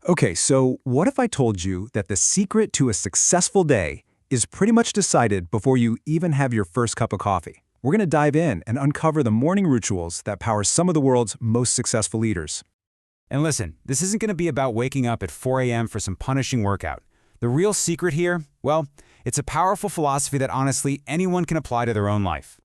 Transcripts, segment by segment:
Okay, so what if I told you that the secret to a successful day is pretty much decided before you even have your first cup of coffee? We're going to dive in and uncover the morning rituals that power some of the world's most successful leaders. And listen, this isn't going to be about waking up at 4 a.m. for some punishing workout. The real secret here, well, it's a powerful philosophy that honestly anyone can apply to their own life.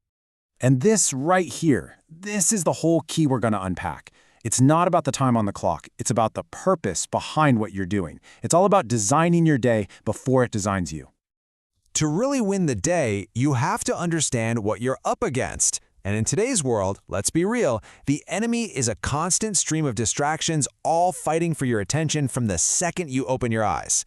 And this right here, this is the whole key we're going to unpack. It's not about the time on the clock. It's about the purpose behind what you're doing. It's all about designing your day before it designs you. To really win the day, you have to understand what you're up against. And in today's world, let's be real, the enemy is a constant stream of distractions, all fighting for your attention from the second you open your eyes.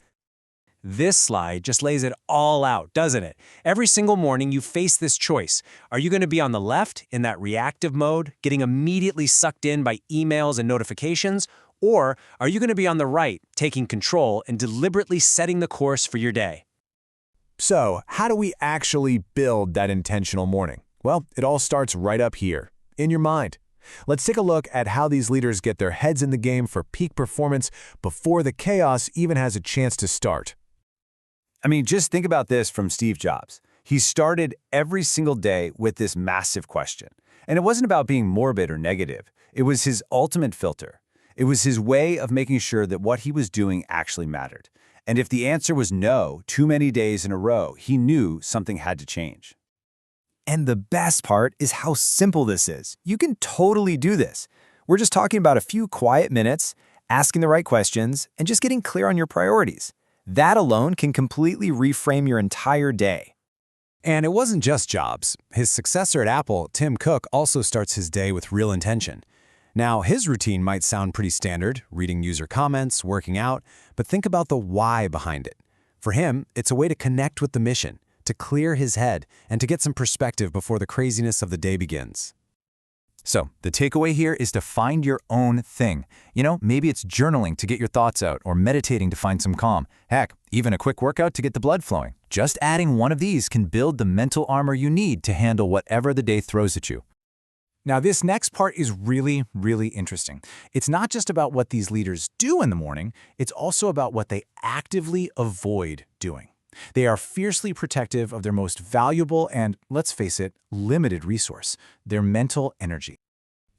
This slide just lays it all out, doesn't it? Every single morning you face this choice. Are you going to be on the left, in that reactive mode, getting immediately sucked in by emails and notifications? Or are you going to be on the right, taking control and deliberately setting the course for your day? So, how do we actually build that intentional morning? Well, it all starts right up here, in your mind. Let's take a look at how these leaders get their heads in the game for peak performance before the chaos even has a chance to start. I mean, just think about this from Steve Jobs. He started every single day with this massive question. And it wasn't about being morbid or negative. It was his ultimate filter. It was his way of making sure that what he was doing actually mattered. And if the answer was no, too many days in a row, he knew something had to change. And the best part is how simple this is. You can totally do this. We're just talking about a few quiet minutes, asking the right questions, and just getting clear on your priorities. That alone can completely reframe your entire day. And it wasn't just Jobs. His successor at Apple, Tim Cook, also starts his day with real intention. Now, his routine might sound pretty standard, reading user comments, working out, but think about the why behind it. For him, it's a way to connect with the mission, to clear his head, and to get some perspective before the craziness of the day begins. So, the takeaway here is to find your own thing. Maybe it's journaling to get your thoughts out or meditating to find some calm. Heck, even a quick workout to get the blood flowing. Just adding one of these can build the mental armor you need to handle whatever the day throws at you. Now, this next part is really, really interesting. It's not just about what these leaders do in the morning, it's also about what they actively avoid doing. They are fiercely protective of their most valuable and, let's face it, limited resource, their mental energy.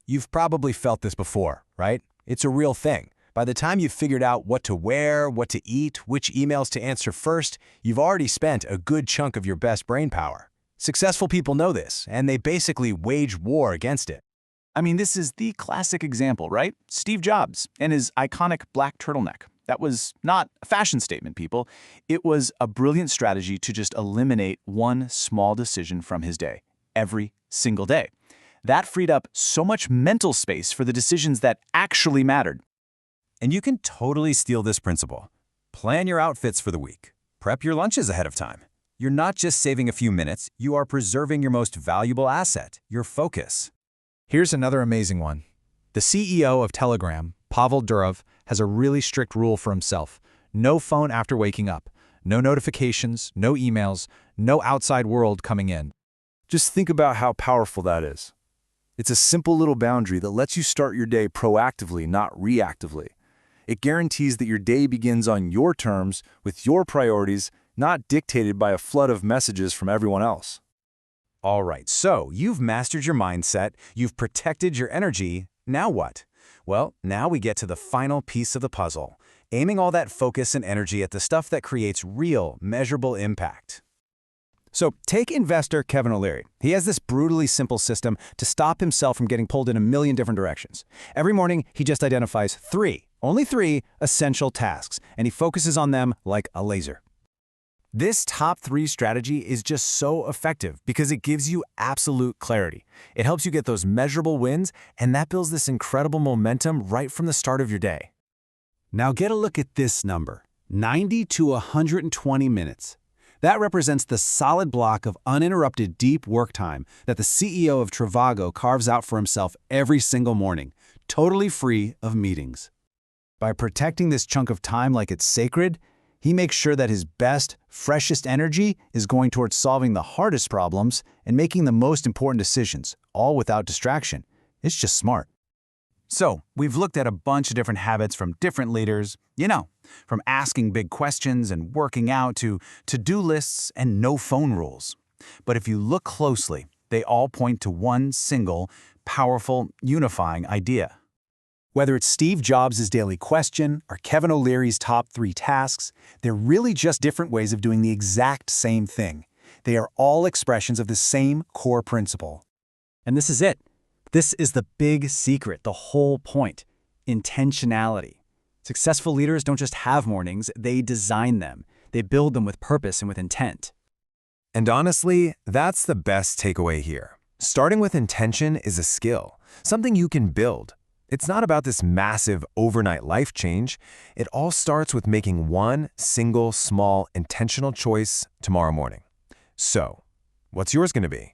You've probably felt this before, right? It's a real thing. By the time you've figured out what to wear, what to eat, which emails to answer first, you've already spent a good chunk of your best brain power. Successful people know this, and they basically wage war against it. I mean, this is the classic example, right? Steve Jobs and his iconic black turtleneck. That was not a fashion statement, people. It was a brilliant strategy to just eliminate one small decision from his day, every single day. That freed up so much mental space for the decisions that actually mattered. And you can totally steal this principle. Plan your outfits for the week. Prep your lunches ahead of time. You're not just saving a few minutes, you are preserving your most valuable asset, your focus. Here's another amazing one. The CEO of Telegram, Pavel Durov, has a really strict rule for himself. No phone after waking up. No notifications, no emails, no outside world coming in. Just think about how powerful that is. It's a simple little boundary that lets you start your day proactively, not reactively. It guarantees that your day begins on your terms, with your priorities, not dictated by a flood of messages from everyone else. All right, so you've mastered your mindset, you've protected your energy. Now what? Well, now we get to the final piece of the puzzle, aiming all that focus and energy at the stuff that creates real, measurable impact. So take investor Kevin O'Leary. He has this brutally simple system to stop himself from getting pulled in a million different directions. Every morning, he just identifies only three essential tasks, and he focuses on them like a laser. This top 3 strategy is just so effective because it gives you absolute clarity. It helps you get those measurable wins, and that builds this incredible momentum right from the start of your day. Now get a look at this number, 90 to 120 minutes. That represents the solid block of uninterrupted deep work time that the CEO of Trivago carves out for himself every single morning, totally free of meetings. By protecting this chunk of time like it's sacred, he makes sure that his best, freshest energy is going towards solving the hardest problems and making the most important decisions, all without distraction. It's just smart. So, we've looked at a bunch of different habits from different leaders, from asking big questions and working out to to-do lists and no phone rules. But if you look closely, they all point to one single, powerful, unifying idea. Whether it's Steve Jobs' daily question or Kevin O'Leary's top 3 tasks, they're really just different ways of doing the exact same thing. They are all expressions of the same core principle. And this is it. This is the big secret, the whole point. Intentionality. Successful leaders don't just have mornings, they design them. They build them with purpose and with intent. And honestly, that's the best takeaway here. Starting with intention is a skill, something you can build. It's not about this massive overnight life change. It all starts with making one single small intentional choice tomorrow morning. So, what's yours going to be?